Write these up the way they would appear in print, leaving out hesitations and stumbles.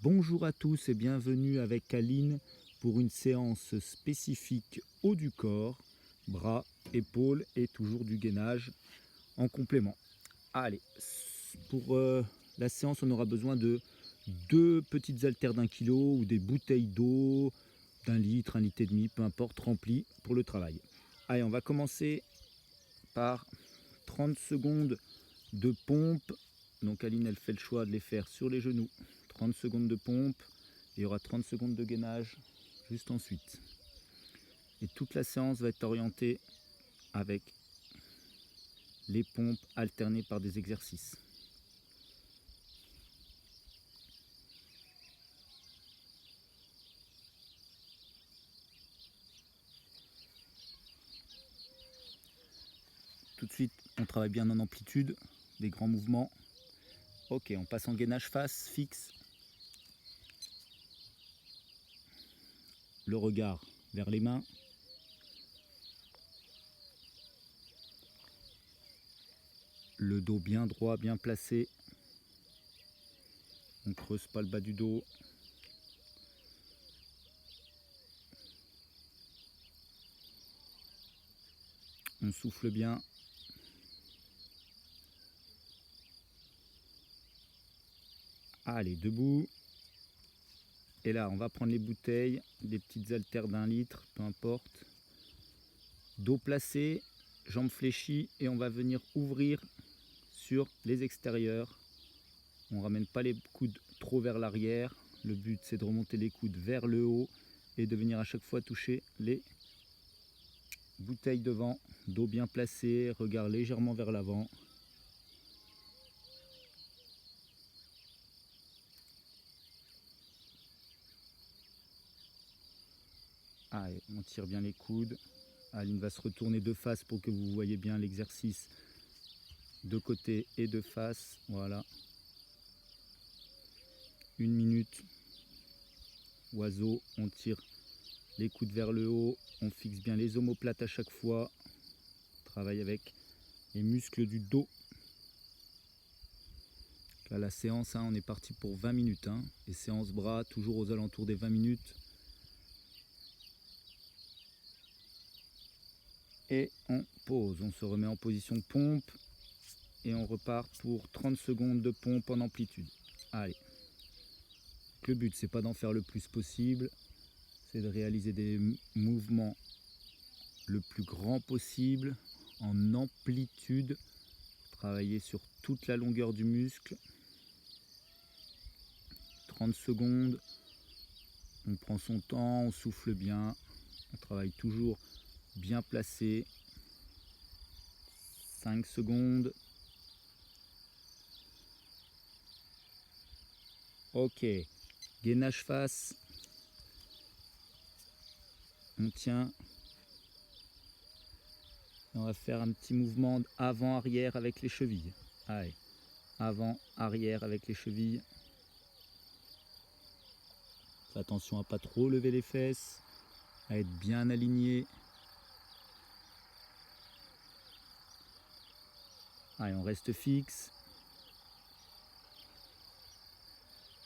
Bonjour à tous et bienvenue avec Aline pour une séance spécifique haut du corps, bras, épaules et toujours du gainage en complément. Allez, pour la séance, on aura besoin de 2 petites haltères d'1 kg ou des bouteilles d'eau d'1 litre, 1 litre et demi, peu importe, remplies pour le travail. Allez, on va commencer par 30 secondes de pompe. Donc Aline, elle fait le choix de les faire sur les genoux. 30 secondes de pompe, et il y aura 30 secondes de gainage juste ensuite. Et toute la séance va être orientée avec les pompes alternées par des exercices. Tout de suite, on travaille bien en amplitude, des grands mouvements. Ok, on passe en gainage face, fixe. Le regard vers les mains. Le dos bien droit, bien placé. On ne creuse pas le bas du dos. On souffle bien. Allez, debout. Et là, on va prendre les bouteilles, des petites haltères d'1 litre, peu importe. Dos placé, jambes fléchies, et on va venir ouvrir sur les extérieurs. On ne ramène pas les coudes trop vers l'arrière. Le but, c'est de remonter les coudes vers le haut et de venir à chaque fois toucher les bouteilles devant. Dos bien placé, regard légèrement vers l'avant. Allez, on tire bien les coudes. Aline va se retourner de face pour que vous voyez bien l'exercice de côté et de face. Voilà. 1 minute. Oiseau, on tire les coudes vers le haut. On fixe bien les omoplates à chaque fois. On travaille avec les muscles du dos. Là, la séance, on est parti pour 20 minutes. Et séance bras, toujours aux alentours des 20 minutes. Et on pose, on se remet en position de pompe et on repart pour 30 secondes de pompe en amplitude. Allez, le but c'est pas d'en faire le plus possible, c'est de réaliser des mouvements le plus grand possible en amplitude, travailler sur toute la longueur du muscle. 30 secondes, on prend son temps, on souffle bien, on travaille toujours bien placé. 5 secondes. Ok, gainage face. On tient. On va faire un petit mouvement avant-arrière avec les chevilles. Allez, avant-arrière avec les chevilles. Fais attention à pas trop lever les fesses, à être bien aligné. Allez, on reste fixe.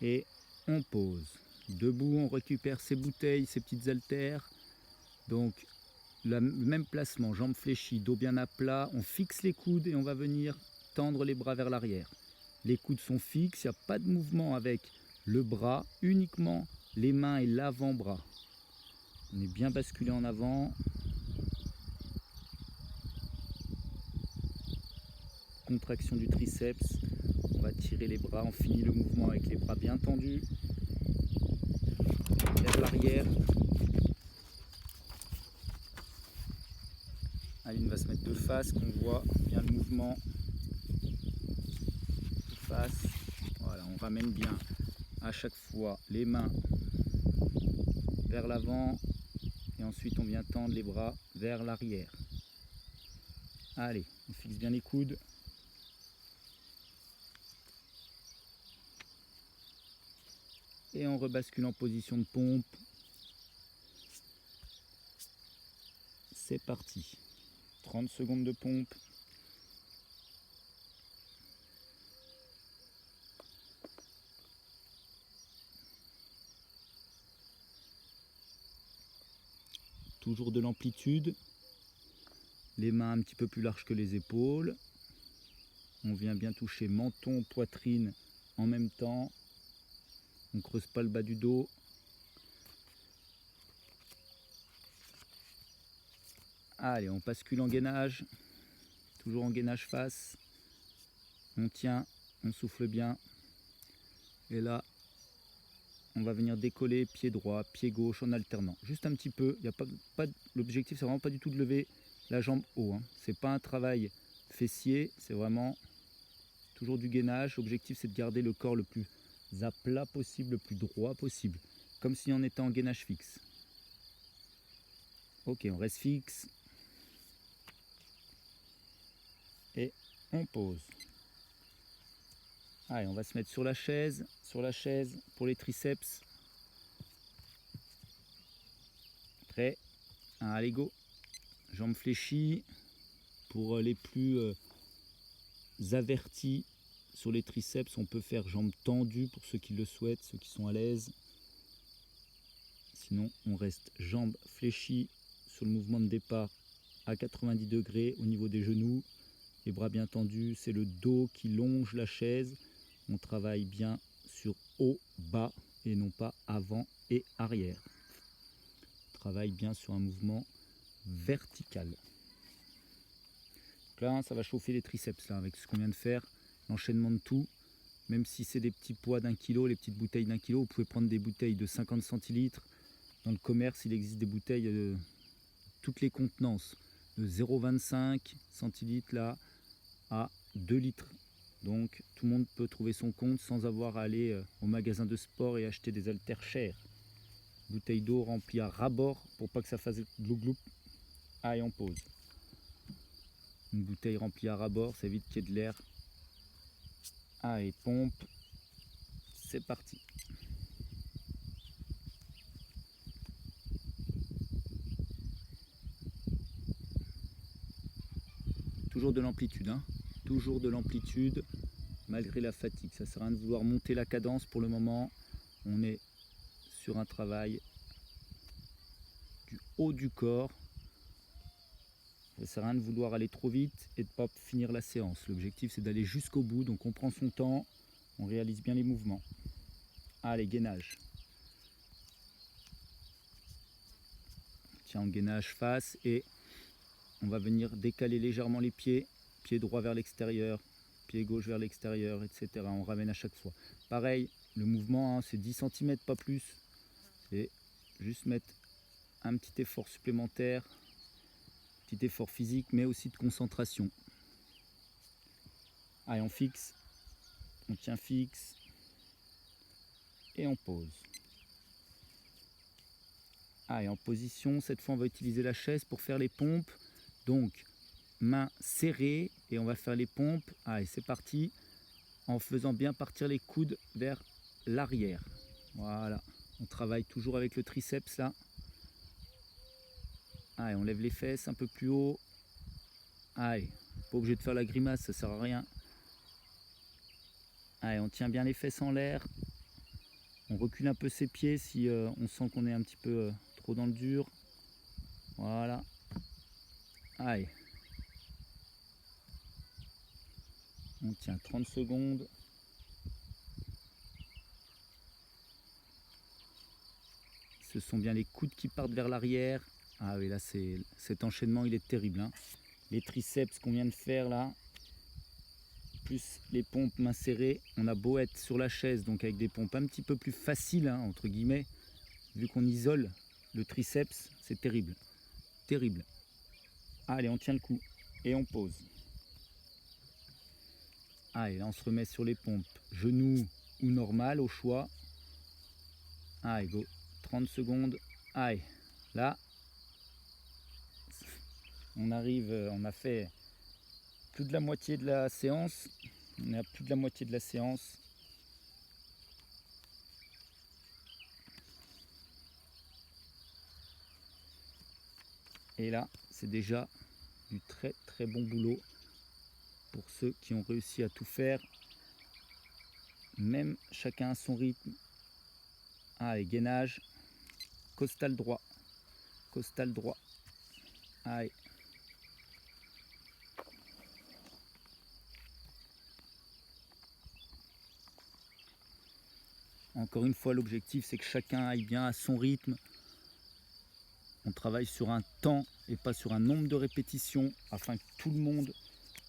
Et on pose. Debout, on récupère ses bouteilles, ses petites haltères. Donc, le même placement, jambes fléchies, dos bien à plat. On fixe les coudes et on va venir tendre les bras vers l'arrière. Les coudes sont fixes, il n'y a pas de mouvement avec le bras, uniquement les mains et l'avant-bras. On est bien basculé en avant. Contraction du triceps. On va tirer les bras, on finit le mouvement avec les bras bien tendus. Vers l'arrière. Aline va se mettre de face, qu'on voit bien le mouvement. De face. Voilà, on ramène bien à chaque fois les mains vers l'avant. Et ensuite on vient tendre les bras vers l'arrière. Allez, on fixe bien les coudes. Et on rebascule en position de pompe. C'est parti. 30 secondes de pompe. toujours de l'amplitude. Les mains un petit peu plus larges que les épaules. On vient bien toucher menton, poitrine en même temps. On ne creuse pas le bas du dos. Allez, on bascule en gainage. Toujours en gainage face. On tient, on souffle bien. Et là, on va venir décoller pied droit, pied gauche en alternant. Juste un petit peu. Il y a pas, l'objectif, c'est vraiment pas du tout de lever la jambe haut. Hein. C'est pas un travail fessier, c'est vraiment toujours du gainage. L'objectif, c'est de garder le corps le plus à plat possible, le plus droit possible. Comme si on était en gainage fixe. Ok, on reste fixe. Et on pose. Allez, on va se mettre sur la chaise pour les triceps. Prêt? Allez, go. Jambes fléchies. Pour les plus avertis sur les triceps, on peut faire jambes tendues pour ceux qui le souhaitent, ceux qui sont à l'aise. Sinon, on reste jambes fléchies sur le mouvement de départ à 90 degrés au niveau des genoux. Les bras bien tendus, c'est le dos qui longe la chaise. On travaille bien sur haut, bas et non pas avant et arrière. On travaille bien sur un mouvement vertical. Donc là, ça va chauffer les triceps là, avec ce qu'on vient de faire, l'enchaînement de tout. Même si c'est des petits poids d'1 kg, les petites bouteilles d'1 kg, vous pouvez prendre des bouteilles de 50 centilitres. Dans le commerce, il existe des bouteilles de toutes les contenances, de 0,25 centilitres là à 2 litres. Donc tout le monde peut trouver son compte sans avoir à aller au magasin de sport et acheter des haltères chers. Bouteille d'eau remplie à ras-bord pour pas que ça fasse gloup-gloup. Allez, on pose. Une bouteille remplie à ras-bord, ça évite qu'il y ait de l'air. Allez, pompe. C'est parti. Toujours de l'amplitude, hein. Toujours de l'amplitude, malgré la fatigue. Ça sert à rien de vouloir monter la cadence pour le moment. On est sur un travail du haut du corps. Ça sert à rien de vouloir aller trop vite et de ne pas finir la séance. L'objectif, c'est d'aller jusqu'au bout. Donc on prend son temps, on réalise bien les mouvements. Allez, gainage. Tiens, en gainage face et on va venir décaler légèrement les pieds. Pied droit vers l'extérieur, pied gauche vers l'extérieur, etc. On ramène à chaque fois. Pareil, le mouvement, hein, c'est 10 cm, pas plus. Et juste mettre un petit effort supplémentaire, petit effort physique, mais aussi de concentration. Allez, on fixe, on tient fixe et on pose. Allez, en position, cette fois on va utiliser la chaise pour faire les pompes. Donc, mains serrées et on va faire les pompes. Allez, c'est parti. En faisant bien partir les coudes vers l'arrière. Voilà. On travaille toujours avec le triceps là. Allez, on lève les fesses un peu plus haut. Allez, pas obligé de faire la grimace, ça sert à rien. Allez, on tient bien les fesses en l'air. On recule un peu ses pieds si on sent qu'on est un petit peu trop dans le dur. Voilà. Allez. On tient 30 secondes. Ce sont bien les coudes qui partent vers l'arrière. Ah oui, là, cet enchaînement, il est terrible. Hein. Les triceps qu'on vient de faire là, plus les pompes mains serrées. On a beau être sur la chaise, donc avec des pompes un petit peu plus faciles, hein, entre guillemets. Vu qu'on isole le triceps, c'est terrible. Terrible. Allez, on tient le coup et on pose. Allez, là, on se remet sur les pompes. Genoux ou normal, au choix. Allez, go. 30 secondes. Allez, là, on arrive, on a fait plus de la moitié de la séance. On est à plus de la moitié de la séance. Et là, c'est déjà du très très bon boulot pour ceux qui ont réussi à tout faire. Même chacun à son rythme. Allez, gainage. Costal droit. costal droit. Allez. Encore une fois, l'objectif c'est que chacun aille bien à son rythme. On travaille sur un temps et pas sur un nombre de répétitions afin que tout le monde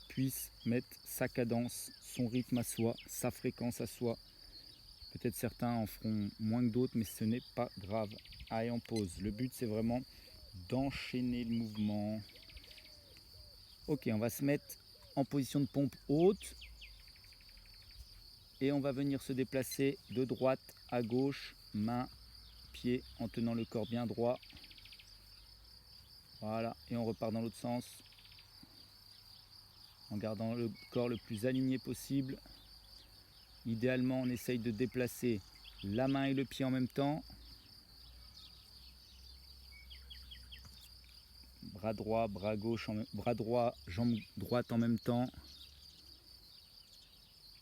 puisse mettre sa cadence, son rythme à soi, sa fréquence à soi. Peut-être certains en feront moins que d'autres, mais ce n'est pas grave. Allez, on pause. Le but c'est vraiment d'enchaîner le mouvement. Ok, on va se mettre en position de pompe haute. Et on va venir se déplacer de droite à gauche, main, pied, en tenant le corps bien droit. Voilà, et on repart dans l'autre sens, en gardant le corps le plus aligné possible. Idéalement, on essaye de déplacer la main et le pied en même temps. Bras droit, bras gauche, bras droit, jambe droite en même temps.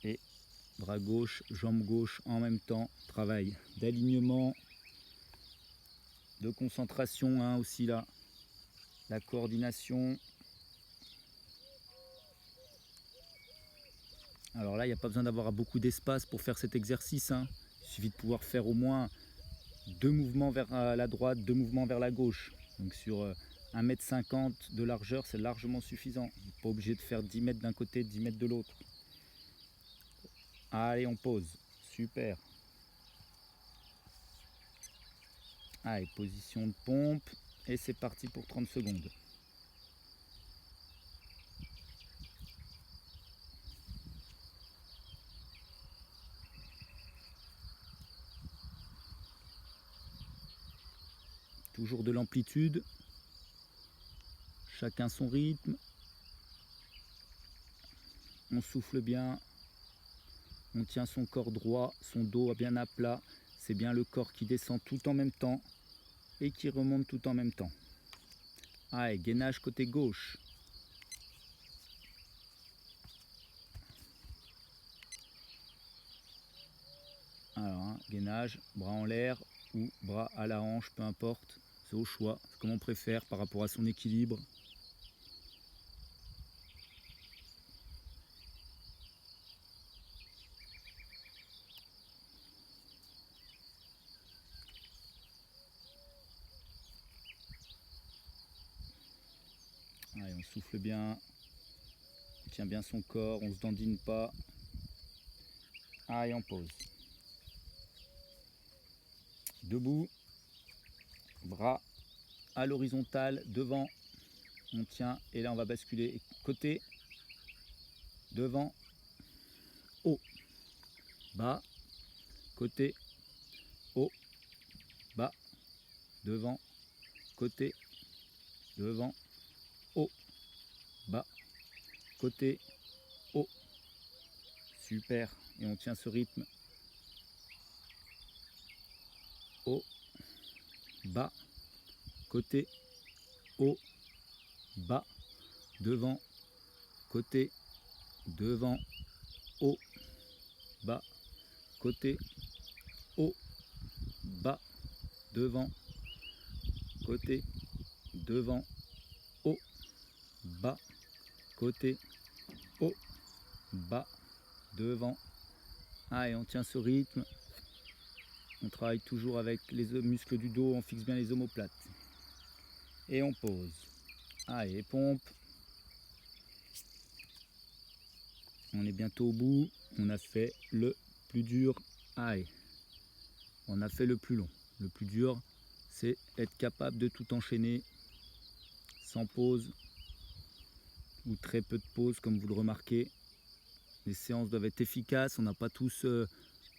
Et bras gauche, jambe gauche en même temps. Travail d'alignement, de concentration hein, aussi là. La coordination. Alors là, il n'y a pas besoin d'avoir beaucoup d'espace pour faire cet exercice. Hein. Il suffit de pouvoir faire au moins 2 mouvements vers la droite, 2 mouvements vers la gauche. Donc sur 1,50 m de largeur, c'est largement suffisant. Vous n'êtes pas obligé de faire 10 mètres d'un côté, 10 mètres de l'autre. Allez, on pose. Super. Allez, position de pompe. Et c'est parti pour 30 secondes. Toujours de l'amplitude. Chacun son rythme. On souffle bien. On tient son corps droit, son dos bien à plat. C'est bien le corps qui descend tout en même temps et qui remonte tout en même temps. Allez, gainage côté gauche. Alors, hein, gainage, bras en l'air ou bras à la hanche, peu importe. C'est au choix, c'est comme on préfère par rapport à son équilibre. Allez, on souffle bien, on tient bien son corps, on ne se dandine pas. Allez, on pose. Debout, bras à l'horizontale, devant, on tient et là on va basculer côté, devant, haut, bas, côté, haut, bas, devant, côté, devant, haut, bas, côté, haut. Super, et on tient ce rythme. Haut, bas, côté, haut, bas, devant, côté, devant, haut, bas, côté, haut, bas, devant, côté, devant, haut, bas, côté, haut, bas, devant. Ah, et on tient ce rythme. On travaille toujours avec les muscles du dos, on fixe bien les omoplates. Et on pose. Allez, pompe. On est bientôt au bout. On a fait le plus dur. Allez, on a fait le plus long. Le plus dur, c'est être capable de tout enchaîner sans pause ou très peu de pause, comme vous le remarquez. Les séances doivent être efficaces. On n'a pas tous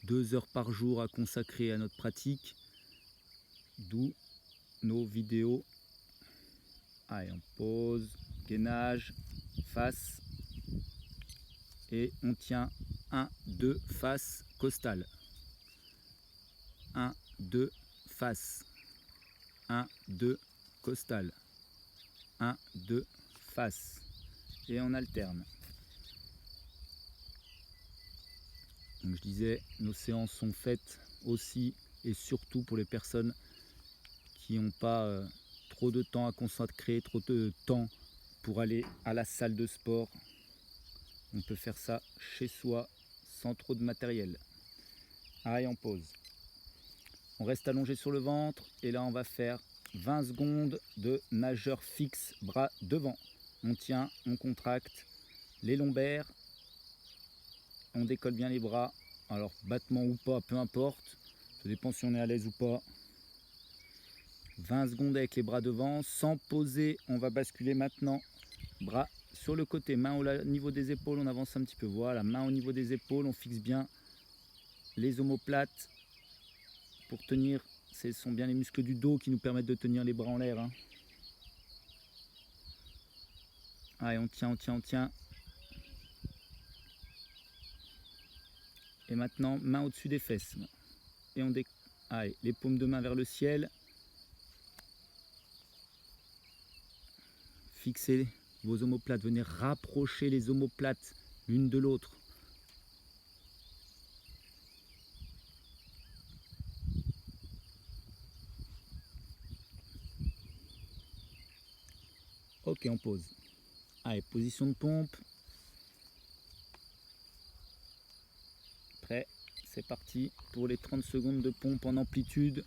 2 heures par jour à consacrer à notre pratique. D'où nos vidéos. Allez, on pose, gainage, face. Et on tient 1, 2, face, costal. 1, 2, face. 1, 2, costal. 1, 2, face. Et on alterne. Donc je disais, nos séances sont faites aussi et surtout pour les personnes qui n'ont pas trop trop de temps à consacrer, trop de temps pour aller à la salle de sport. On peut faire ça chez soi sans trop de matériel. Allez, on pose. On reste allongé sur le ventre et là on va faire 20 secondes de nageur fixe, bras devant. On tient, on contracte les lombaires, on décolle bien les bras. Alors battement ou pas, peu importe, ça dépend si on est à l'aise ou pas. 20 secondes avec les bras devant, sans poser, on va basculer maintenant. Bras sur le côté, main au niveau des épaules, on avance un petit peu. Voilà, main au niveau des épaules, on fixe bien les omoplates pour tenir. Ce sont bien les muscles du dos qui nous permettent de tenir les bras en l'air. Allez, on tient, on tient, on tient. Et maintenant, main au-dessus des fesses. Et on allez, les paumes de main vers le ciel. Fixez vos omoplates, venez rapprocher les omoplates l'une de l'autre. Ok, on pose. Allez, position de pompe. Prêt, c'est parti pour les 30 secondes de pompe en amplitude.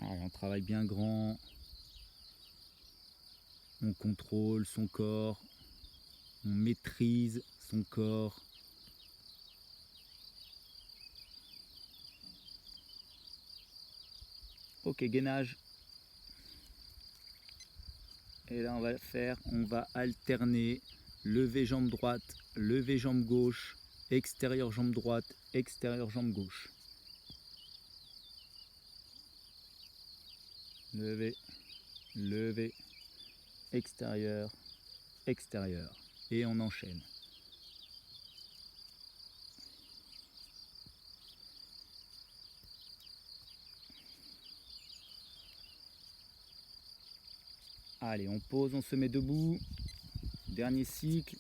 Allez, on travaille bien grand. On contrôle son corps. On maîtrise son corps. Ok, gainage. Et là, on va alterner lever jambe droite, lever jambe gauche, extérieur jambe droite, extérieur jambe gauche. Lever, lever, extérieur, extérieur. Et on enchaîne. Allez, on pose, on se met debout. Dernier cycle.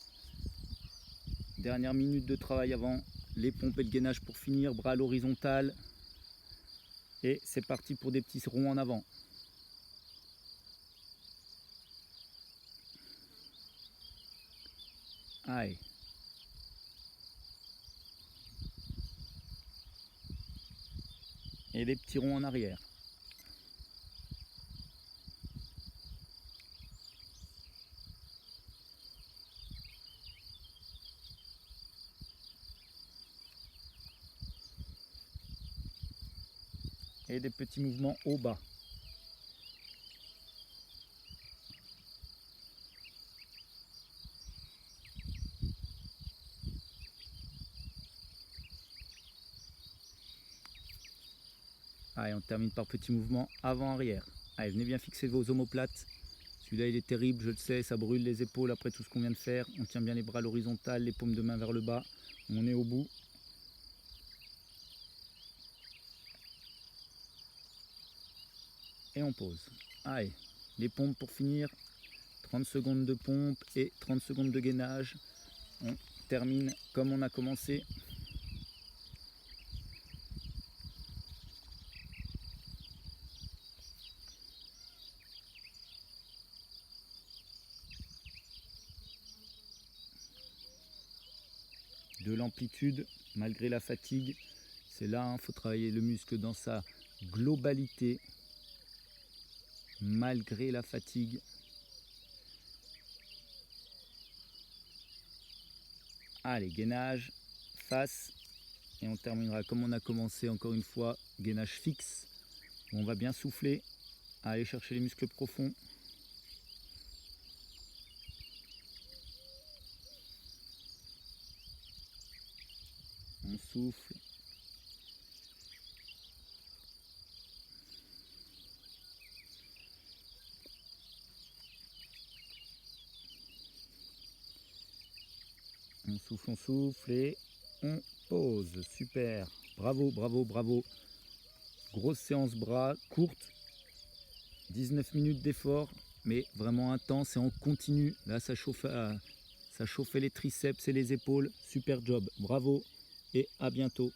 Dernière minute de travail avant les pompes et le gainage pour finir. Bras à l'horizontale. Et c'est parti pour des petits ronds en avant. Allez. Et les petits ronds en arrière. Et des petits mouvements au bas. Allez, on termine par petits mouvements avant-arrière. Allez, venez bien fixer vos omoplates. Celui-là, il est terrible, je le sais, ça brûle les épaules après tout ce qu'on vient de faire. On tient bien les bras à l'horizontale, les paumes de main vers le bas. On est au bout. Et on pose. Allez, les pompes pour finir. 30 secondes de pompe et 30 secondes de gainage. On termine comme on a commencé. De l'amplitude malgré la fatigue. C'est là, il faut travailler le muscle dans sa globalité malgré la fatigue. Allez, gainage, face. Et on terminera comme on a commencé encore une fois, gainage fixe. On va bien souffler, aller chercher les muscles profonds. On souffle. On souffle et on pose. Super. Bravo, bravo, bravo. Grosse séance bras, courte. 19 minutes d'effort, mais vraiment intense et on continue. Là, ça chauffe Ça chauffait les triceps et les épaules. Super job. Bravo et à bientôt.